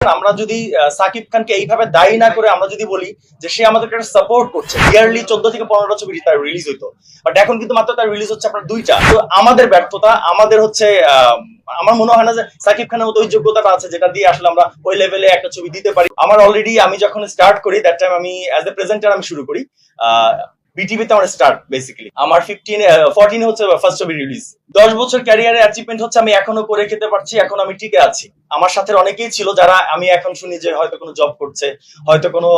আমরা যদি সাকিব খানকে এইভাবে দায়ী না করে আমরা যদি বলি যে সে আমাদেরকে সাপোর্ট করছে, ইয়ারলি 14 থেকে 15টা ছবি তার রিলিজ হইতো, বাট এখন কিন্তু মাত্র তার রিলিজ হচ্ছে আপনার 2টা। তো আমাদের ব্যর্থতা, আমাদের হচ্ছে আমার মনে হয় না যে সাকিব খানের মতো ওই যোগ্যতাটা আছে যেটা দিয়ে আসলে আমরা ওই লেভেলে একটা ছবি দিতে পারি। আমার অলরেডি আমি যখন স্টার্ট করি দ্যাট টাইম আমি অ্যাজ এ প্রেজেন্টার আমি শুরু করি বিটিভিতে আমার স্টার্ট। বেসিক্যালি আমার 14 হচ্ছে ফার্স্ট ছবি রিলিজ। 10 বছর ক্যারিয়ারে অ্যাচিভমেন্ট হচ্ছে আমি এখনো করে খেতে পারছি, এখন আমি টিকে আছি। আমার সাথে অনেকেই ছিল যারা আমি এখন শুনি যে হয়তো কোনো জব করছে, হয়তো কোনো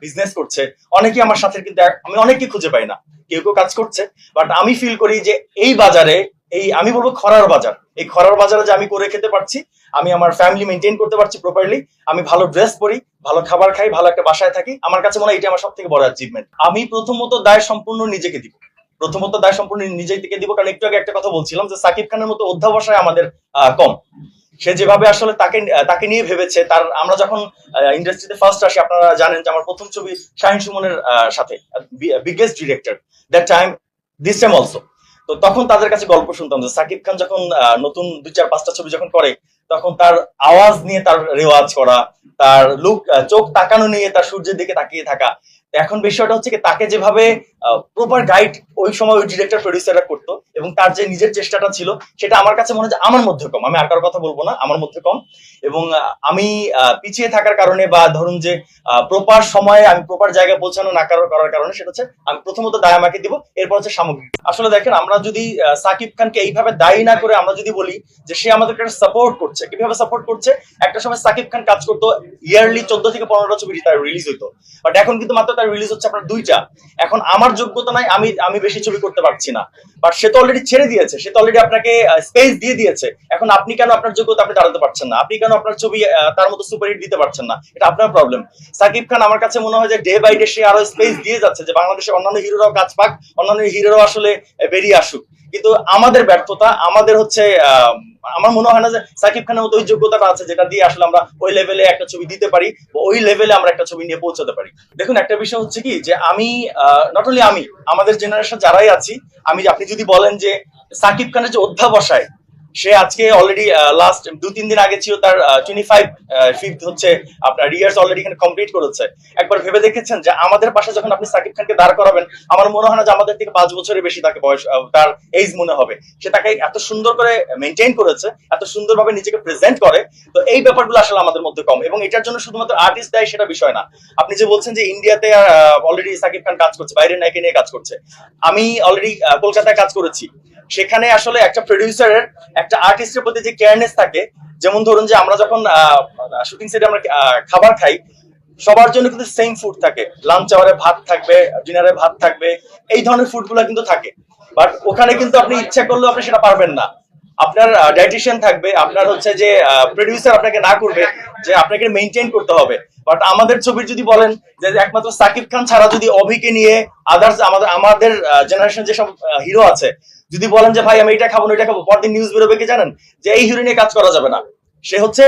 বিজনেস করছে, অনেকেই আমার সাথে, কিন্তু আমি অনেকেই খুঁজে পাই না। কেউ কেউ কাজ করছে, বাট আমি ফিল করি যে এই বাজারে, এই আমি বলবো খরার বাজার, এই খরার বাজারে যে আমি করে খেতে পারছি, আমি আমার ফ্যামিলি মেনটেন করতে পারছি প্রপারলি, আমি ভালো ড্রেস পরি, ভালো খাবার খাই, ভালো একটা বাসায় থাকি, আমার কাছে মনে হয় এটা আমার সব থেকে বড় অ্যাচিভমেন্ট। আমি প্রথমত দায় সম্পূর্ণ নিজেকে দিব, নিজেকে দিব, কারণ একটু আগে একটা কথা বলছিলাম যে সাকিব খানের মতো অধ্যাবসায় আমাদের কম। সে যেভাবে আসলে তাকে নিয়ে ভেবেছে, তার আমরা যখন ইন্ডাস্ট্রিতে ফার্স্ট আসি, আপনারা জানেন যে আমার প্রথম ছবি শাহিন সুমনের সাথে, biggest director that time, this time also. তো তখন তাদের কাছে গল্প শুনতাম যে সাকিব খান যখন নতুন 2-4-5টা ছবি যখন করে, তখন তার আওয়াজ নিয়ে তার রেওয়াজ করা, তার লুক, চোখ তাকানো নিয়ে তার সূর্যের দিকে তাকিয়ে থাকা। এখন বিষয়টা হচ্ছে কি, তাকে যেভাবে প্রপার গাইড ওই সময় ওই ডিরেক্টর প্রডিউসাররা করতো, এবং তার যে নিজের চেষ্টাটা ছিল, সেটা আমার কাছে মনে হয় যে আমার মধ্যে কম। আমি আর কারোর কথা বলবো না, আমার মধ্যে কম। এবং আমি পিছিয়ে থাকার কারণে, বা ধরুন যে প্রপার সময়ে আমি প্রপার জায়গায় পৌঁছানো না করার কারণে, সেটা হচ্ছে আমি প্রথমত দায় আমাকে দিব, এরপর হচ্ছে সামগ্রিক। আসলে দেখেন, আমরা যদি সাকিব খানকে এইভাবে দায়ী না করে আমরা যদি বলি যে সে আমাদেরকে সাপোর্ট করছে, কিভাবে সাপোর্ট করছে, একটা সময় সাকিব খান কাজ করতো, ইয়ারলি 14 থেকে 15টা ছবি তার রিলিজ হইতো, বাট এখন কিন্তু মাত্র তার রিলিজ হচ্ছে আপনার 2টা। এখন আমার যোগ্যতা নাই, আমি বেশি ছবি করতে পারছি না, বাট সে তো অলরেডি ছেড়ে দিয়েছে, সে তো অলরেডি আপনাকে স্পেস দিয়ে দিয়েছে। এখন আপনি কেন আপনার যোগ্যতা আপনি দাঁড়াতে পারছেন না? আপনি কেন আপনার ছবি তার মতো সুপারহিট দিতে পারছেন না? এটা আপনার প্রবলেম। সাকিব খান আমার কাছে মনে হয় যে ডে বাই ডে সে আরো স্পেস দিয়ে যাচ্ছে, যে বাংলাদেশের অন্যান্য হিরোরাও কাজ পাক, অন্যান্য হিরোরাও আসলে বেরিয়ে আসুক। কিন্তু আমাদের ব্যর্থতা, আমাদের হচ্ছে আমার মনে হয় না যে সাকিব খানের মতো ওই যোগ্যতাটা আছে যেটা দিয়ে আসলে আমরা ওই লেভেলে একটা ছবি দিতে পারি, বা ওই লেভেলে আমরা একটা ছবি নিয়ে পৌঁছাতে পারি। দেখুন, একটা বিষয় হচ্ছে কি, যে আমি নট অনলি আমি, আমাদের জেনারেশন যারাই আছি, আপনি যদি বলেন যে সাকিব খানের যে অধ্যাবসায়, সে আজকে অলরেডি লাস্ট 2-3 দিন আগে ছিল তার 25 হচ্ছে আপনার ইয়ার্স অলরেডি এখানে কমপ্লিট করেছে। একবার ভেবে দেখেছেন যে আমাদের পাশে যখন আপনি সাকিব খানকে দাঁড় করাবেন, আমার মনে হয় না যে আমাদের থেকে 5 বছরের বেশি তাকে বয়স, তার এজ মনে হবে। সে তাকে এত সুন্দর করে মেনটেন করেছে, এত সুন্দরভাবে নিজেকে প্রেজেন্ট করে। তো এই ব্যাপারগুলো আসলে আমাদের মধ্যে কম, এবং এটার জন্য শুধুমাত্র আর্টিস্ট দায়ী সেটা বিষয় না। আপনি যে বলছেন যে ইন্ডিয়াতে অলরেডি সাকিব খান কাজ করছে, বাইরের নায়িকা নিয়ে কাজ করছে, আমি অলরেডি কলকাতায় কাজ করেছি। সেখানে আসলে একটা প্রডিউসারের একটা আর্টিস্টের প্রতি যে কেয়ারনেস থাকে, যেমন ধরুন যে আমরা যখন শুটিং সেটে আমরা খাবার খাই, সবার জন্য কিন্তু সেম ফুড থাকে, লাঞ্চ আওয়ারে ভাত থাকবে, ডিনারে ভাত থাকবে, এই ধরনের ফুড গুলা কিন্তু থাকে। বাট ওখানে কিন্তু আপনি ইচ্ছা করলেও আপনি সেটা পারবেন না। আপনার ডায়েটিশিয়ান থাকবে, আপনার হচ্ছে যে প্রডিউসার আপনাকে না করবে, যে আপনাকে মেনটেন করতে হবে। বাট আমাদের ছবির যদি বলেন যে একমাত্র সাকিব খান ছাড়া যদি অভিকে নিয়ে আদার্স আমাদের জেনারেশন যেসব হিরো আছে, যদি বলেন যে ভাই আমি এটা খাবো না এটা খাবো, পরদিন নিউজ বেরোবে কি জানেন, যে এই হিরো নিয়ে কাজ করা যাবে না, সে হচ্ছে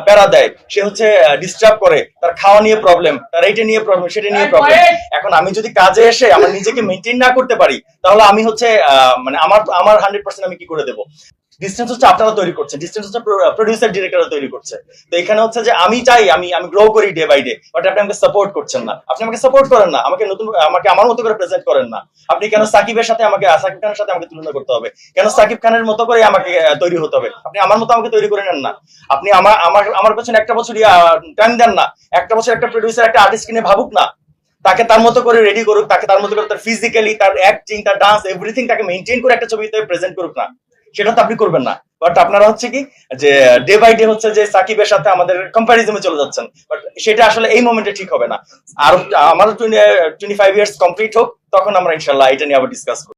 প্যারা দেয়, সে হচ্ছে ডিস্টার্ব করে, তার খাওয়া নিয়ে প্রবলেম, তার এইটা নিয়ে প্রবলেম, সেটা নিয়ে প্রবলেম। এখন আমি যদি কাজে এসে আমার নিজেকে মেনটেন না করতে পারি, তাহলে আমি হচ্ছে মানে আমার 100% আমি কি করে দেবো? ডিস্টেন্স হচ্ছে আপনারা তৈরি করছেন, ডিস্টেন্স হচ্ছে প্রডিউসার ডিরেক্টররা তৈরি করছে। তো এখানে হচ্ছে যে আমি চাই আমি গ্রো করি ডে বাই ডে, বাট আপনি আমাকে সাপোর্ট করছেন না, আপনি আমাকে সাপোর্ট করেন না, আমাকে আমার মতো করে প্রেজেন্ট করেন না। আপনি কেন সাকিব খানের সাথে আমাকে তুলনা করতে হবে? কেন সাকিব খানের মতো করে আমাকে তৈরি হতে হবে? আপনি আমার মতো আমাকে তৈরি করে নেন না। আপনি আমার পেছনে একটা বছর টাইম দেন না, একটা বছর একটা প্রডিউসার একটা আর্টিস্ট কিনে ভাবুক না, তাকে তার মতো করে রেডি করুক, তাকে তার মতো করে তার ফিজিক্যালি, তার অ্যাক্টিং, তার ডান্স, এভরিথিং তাকে মেনটেন করে একটা ছবিতে প্রেজেন্ট করুক না। সেটা তো আপনি করবেন না। বাট আপনারা হচ্ছে কি, যে ডে বাই ডে হচ্ছে যে সাকিবের সাথে আমাদের কম্পারিজনে চলে যাচ্ছেন, বাট সেটা আসলে এই মোমেন্টে ঠিক হবে না। আর আমার 25 ইয়ার্স কমপ্লিট হোক, তখন আমরা ইনশাল্লাহ এটা নিয়ে আবার ডিসকাস করব।